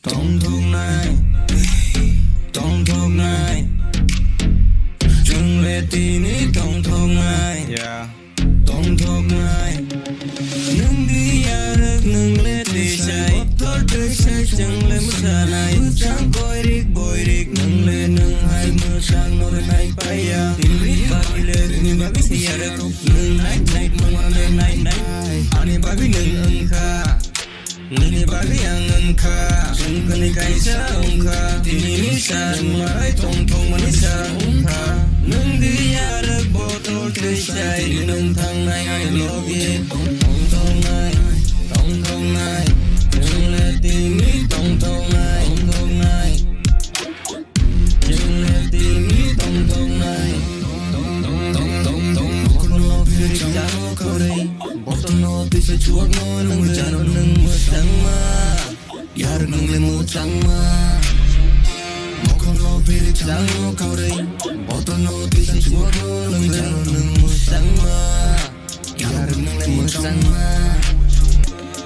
tổng thống này tổng thống này chẳng lẽ tin ý tổng thống này tổng thống này nâng đi ya được nâng lệ đi say tốt tới say chẳng lẽ mất xa này chẳng coi đích bồi đích nâng lệ nâng hai mưa sang nô lên này bay ya tin đi ba đi lên nhìn ba biết gì được nâng này này mong lên này này anh ba biết nâng ân kha nâng ba biết yang ân kha chẳng cần đi cái sao ân kha tin đi sa mà ai tổng thống mà đi sa ân kha nâng đi ya được bộ tốt tới say nâng thằng này ai lo ghê tổng thống này tổng thống này chẳng lẽ tin ý tổng thống này tổng thống này chẳng lẽ tin ý tổng thống này tổng con lo phía đi chẳng có đây bóc tao nó tuy sẽ chuốc nó nâng lên nó nâng mưa trắng mà ya được nâng lên mưa trắng mà bóc con lo phía đi chẳng có đây bóc tao nó tuy sẽ chuốc nó nâng lên nó nâng mưa trắng mà ya được nâng lên mưa trắng mà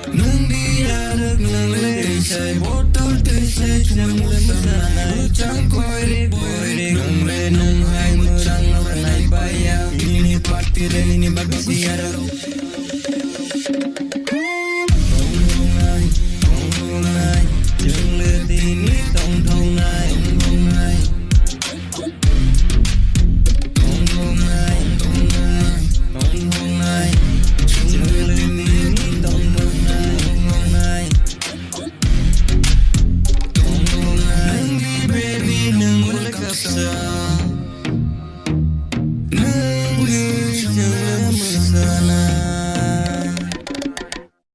nâng đi ya được nâng lên đi say bóc tao tuy sẽ chuốc nâng lên mưa trắng mưa trắng coi đi bồi đi nâng lên nâng hai mưa trắng nó này bay ya ini party dan ini bagus ya